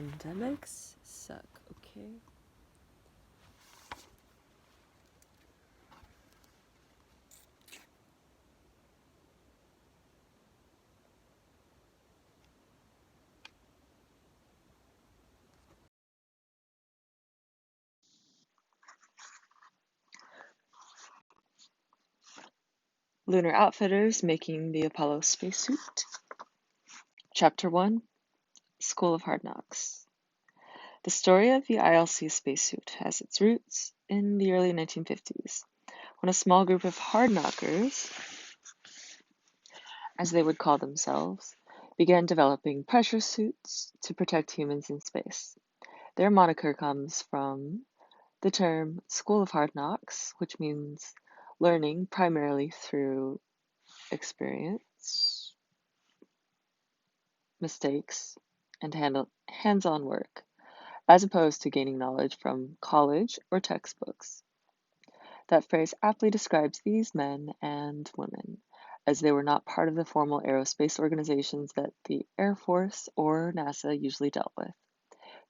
Pandemics suck, okay? Lunar Outfitters making the Apollo spacesuit. Chapter 1, School of Hard Knocks. The story of the ILC spacesuit has its roots in the early 1950s, when a small group of hard knockers, as they would call themselves, began developing pressure suits to protect humans in space. Their moniker comes from the term School of Hard Knocks, which means learning primarily through experience, mistakes, and hands-on work, as opposed to gaining knowledge from college or textbooks. That phrase aptly describes these men and women, as they were not part of the formal aerospace organizations that the Air Force or NASA usually dealt with.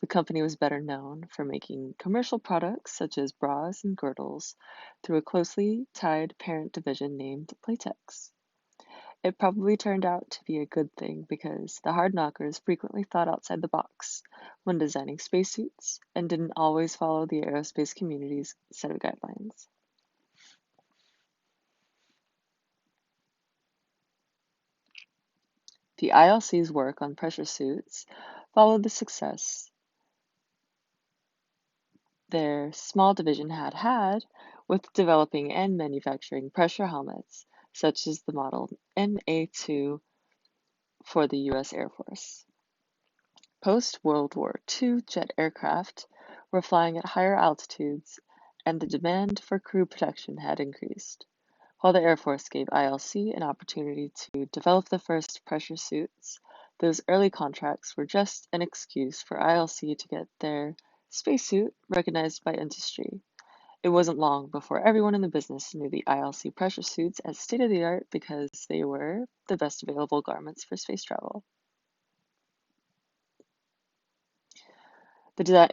The company was better known for making commercial products such as bras and girdles through a closely tied parent division named Latex. It probably turned out to be a good thing because the hard knockers frequently thought outside the box when designing spacesuits and didn't always follow the aerospace community's set of guidelines. The ILC's work on pressure suits followed the success their small division had had with developing and manufacturing pressure helmets, such as the model MA2 for the U.S. Air Force. Post-World War II jet aircraft were flying at higher altitudes, and the demand for crew protection had increased. While the Air Force gave ILC an opportunity to develop the first pressure suits, those early contracts were just an excuse for ILC to get their spacesuit recognized by industry. It wasn't long before everyone in the business knew the ILC pressure suits as state-of-the-art because they were the best available garments for space travel. The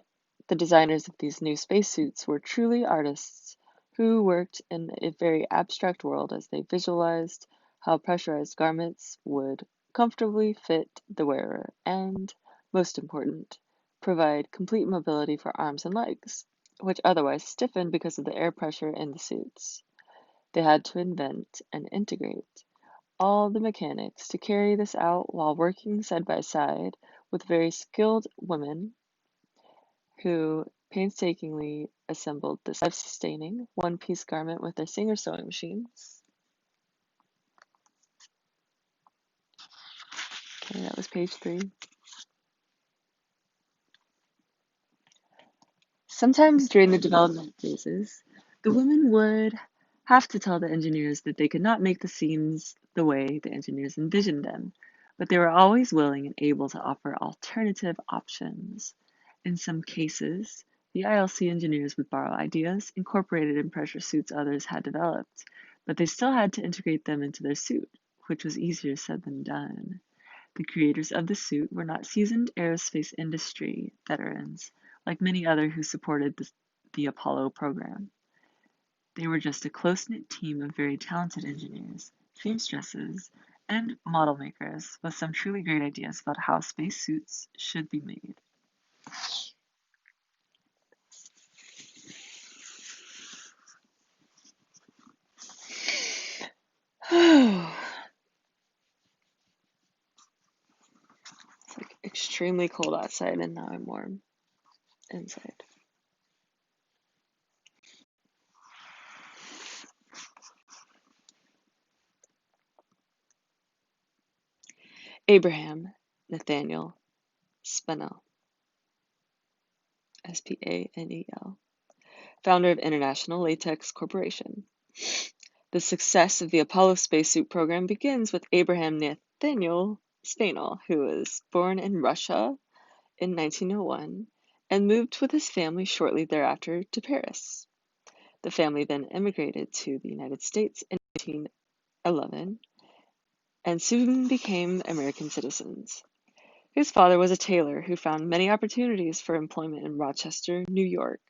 designers of these new spacesuits were truly artists who worked in a very abstract world as they visualized how pressurized garments would comfortably fit the wearer and, most important, provide complete mobility for arms and legs, which otherwise stiffened because of the air pressure in the suits. They had to invent and integrate all the mechanics to carry this out while working side by side with very skilled women who painstakingly assembled this life-sustaining one-piece garment with their Singer sewing machines. Okay, that was page 3. Sometimes during the development phases, the women would have to tell the engineers that they could not make the seams the way the engineers envisioned them, but they were always willing and able to offer alternative options. In some cases, the ILC engineers would borrow ideas incorporated in pressure suits others had developed, but they still had to integrate them into their suit, which was easier said than done. The creators of the suit were not seasoned aerospace industry veterans, like many others who supported the Apollo program. They were just a close-knit team of very talented engineers, seamstresses, and model makers with some truly great ideas about how spacesuits should be made. It's like extremely cold outside and now I'm warm inside. Abraham Nathaniel Spanel, Spanel, founder of International Latex Corporation. The success of the Apollo spacesuit program begins with Abraham Nathaniel Spanel, who was born in Russia in 1901 and moved with his family shortly thereafter to Paris. The family then immigrated to the United States in 1911 and soon became American citizens. His father was a tailor who found many opportunities for employment in Rochester, New York.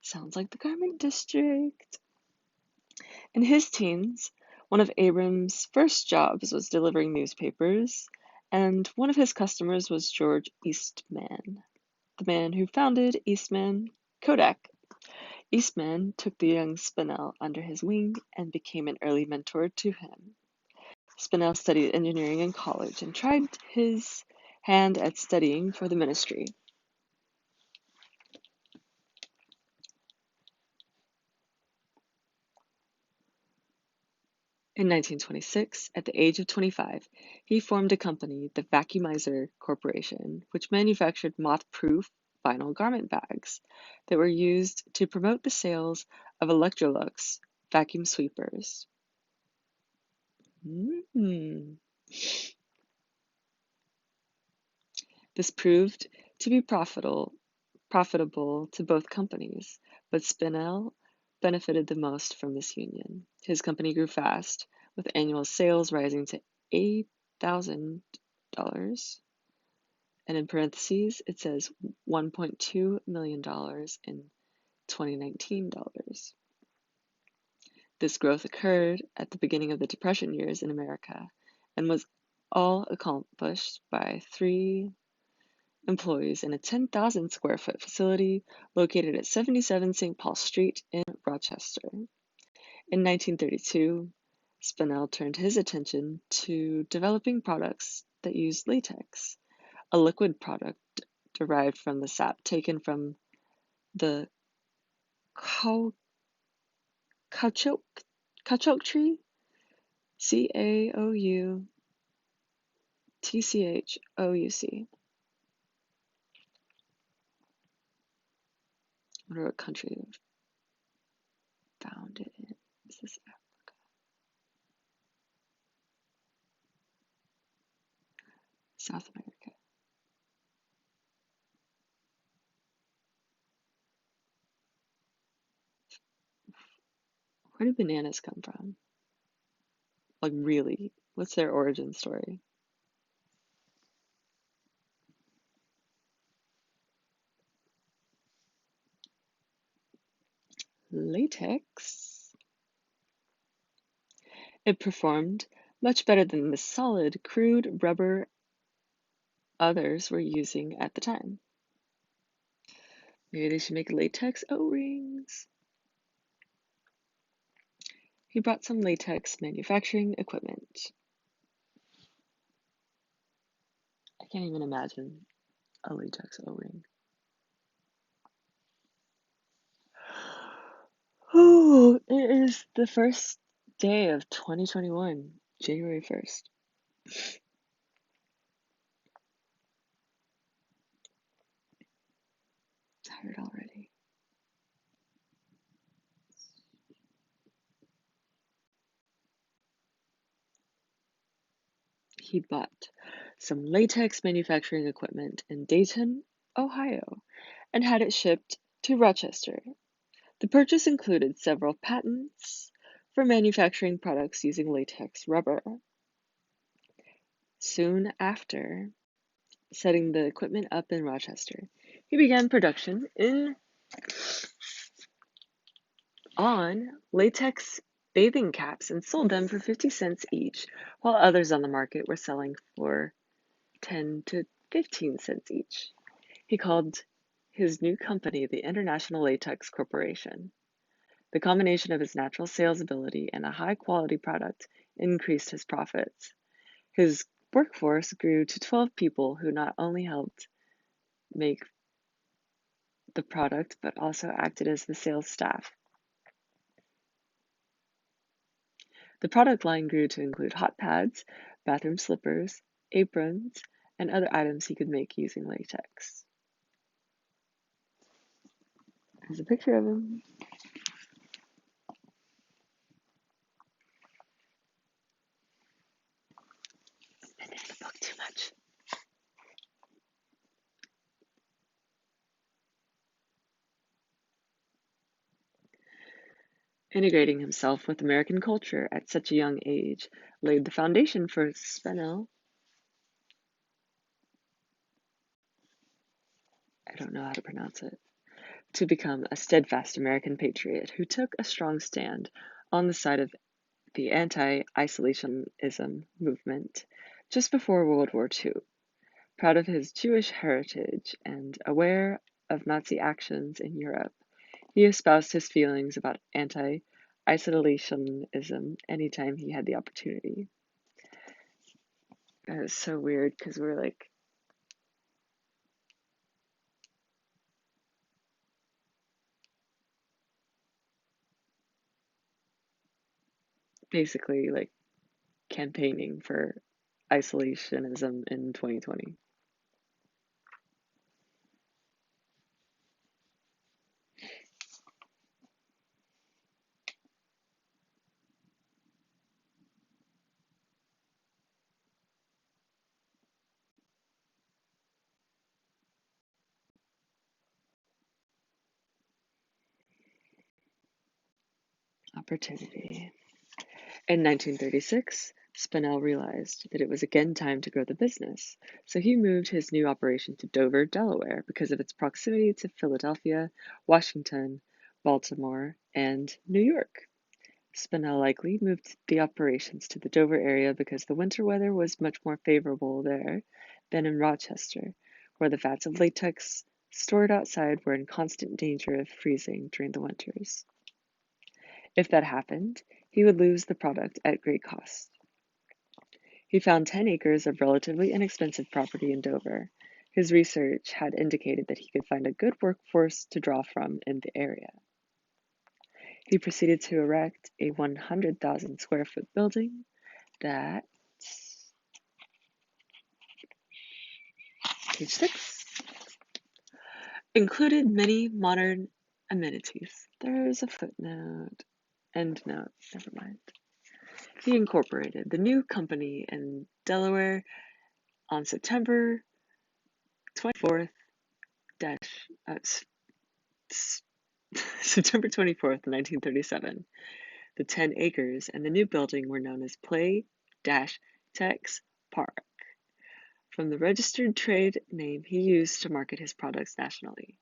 Sounds like the garment district. In his teens, one of Abram's first jobs was delivering newspapers, and one of his customers was George Eastman, the man who founded Eastman Kodak. Eastman took the young Spinell under his wing and became an early mentor to him. Spinell studied engineering in college and tried his hand at studying for the ministry. In 1926, at the age of 25, he formed a company, the Vacuumizer Corporation, which manufactured moth-proof vinyl garment bags that were used to promote the sales of Electrolux vacuum sweepers. This proved to be profitable to both companies, but Spinell benefited the most from this union. His company grew fast, with annual sales rising to $8,000, and in parentheses it says $1.2 million in 2019 dollars. This growth occurred at the beginning of the Depression years in America and was all accomplished by 3 employees in a 10,000 square foot facility located at 77 St. Paul Street in Rochester. In 1932, Spinell turned his attention to developing products that used latex, a liquid product derived from the sap taken from the caoutchouc tree, Caoutchouc. I wonder what country found it in. Is this Africa? South America. Where do bananas come from? Like, really? What's their origin story? Latex. It performed much better than the solid, crude rubber others were using at the time. Maybe they should make latex O-rings. He brought some latex manufacturing equipment. I can't even imagine a latex O-ring. Oh, it is the first day of 2021, January 1st. Tired already. He bought some latex manufacturing equipment in Dayton, Ohio, and had it shipped to Rochester. The purchase included several patents for manufacturing products using latex rubber. Soon after setting the equipment up in Rochester, he began production on latex bathing caps and sold them for 50 cents each, while others on the market were selling for 10 to 15 cents each. He called his new company the International Latex Corporation. The combination of his natural sales ability and a high-quality product increased his profits. His workforce grew to 12 people who not only helped make the product but also acted as the sales staff. The product line grew to include hot pads, bathroom slippers, aprons, and other items he could make using latex. Here's a picture of him. Been in the book too much. Integrating himself with American culture at such a young age laid the foundation for Spinell I don't know how to pronounce it, to become a steadfast American patriot who took a strong stand on the side of the anti-isolationism movement just before World War II. Proud of his Jewish heritage and aware of Nazi actions in Europe, he espoused his feelings about anti-isolationism anytime he had the opportunity. That is so weird because we're like basically like campaigning for isolationism in 2020. Opportunity. In 1936, Spinell realized that it was again time to grow the business, so he moved his new operation to Dover, Delaware, because of its proximity to Philadelphia, Washington, Baltimore, and New York. Spinell likely moved the operations to the Dover area because the winter weather was much more favorable there than in Rochester, where the vats of latex stored outside were in constant danger of freezing during the winters. If that happened, he would lose the product at great cost. He found 10 acres of relatively inexpensive property in Dover. His research had indicated that he could find a good workforce to draw from in the area. He proceeded to erect a 100,000 square foot building that, page 6, included many modern amenities. There's a footnote, endnote, never mind. He incorporated the new company in Delaware on September 24th, September 24th, 1937. The 10 acres and the new building were known as Play-Tex Park, from the registered trade name he used to market his products nationally.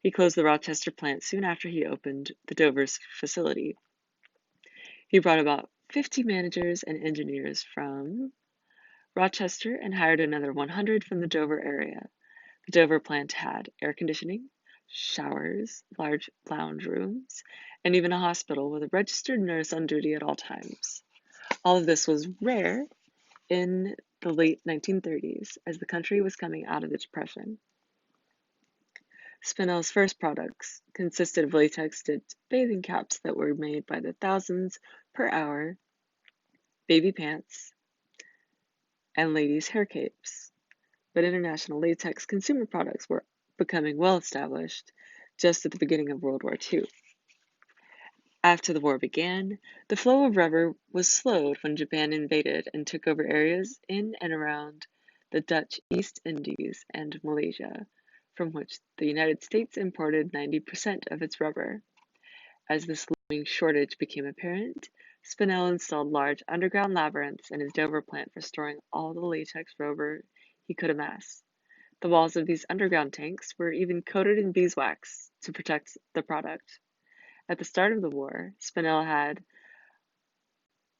He closed the Rochester plant soon after he opened the Dover's facility. He brought about 50 managers and engineers from Rochester and hired another 100 from the Dover area. The Dover plant had air conditioning, showers, large lounge rooms, and even a hospital with a registered nurse on duty at all times. All of this was rare in the late 1930s as the country was coming out of the Depression. Spinell's first products consisted of latex-dipped bathing caps that were made by the thousands per hour, baby pants, and ladies' hair capes. But international latex consumer products were becoming well established just at the beginning of World War II. After the war began, the flow of rubber was slowed when Japan invaded and took over areas in and around the Dutch East Indies and Malaysia, from which the United States imported 90% of its rubber. As this looming shortage became apparent, Spinell installed large underground labyrinths in his Dover plant for storing all the latex rubber he could amass. The walls of these underground tanks were even coated in beeswax to protect the product. At the start of the war, Spinell had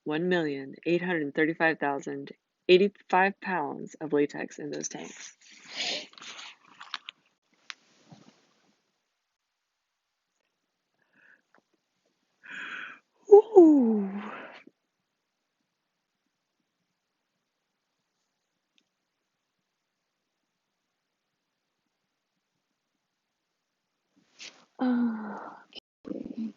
1,835,085 pounds of latex in those tanks. Ooh. Okay.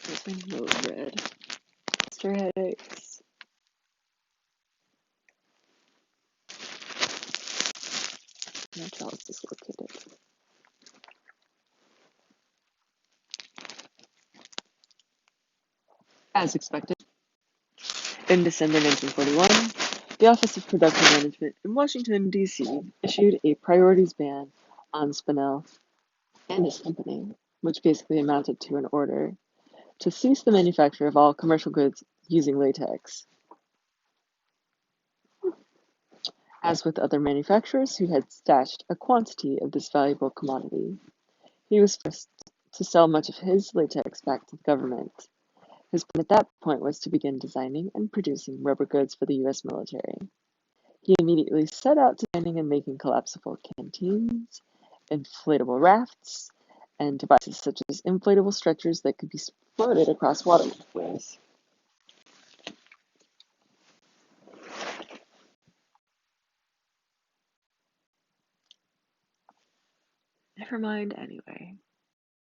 Open mode red. Monster headaches. My jaw is dislocated. As expected, in December 1941, the Office of Production Management in Washington, D.C. issued a priorities ban on Spinell and his company, which basically amounted to an order to cease the manufacture of all commercial goods using latex. As with other manufacturers who had stashed a quantity of this valuable commodity, he was forced to sell much of his latex back to the government. His plan at that point was to begin designing and producing rubber goods for the U.S. military. He immediately set out designing and making collapsible canteens, inflatable rafts, and devices such as inflatable stretchers that could be floated across waterways. Never mind anyway.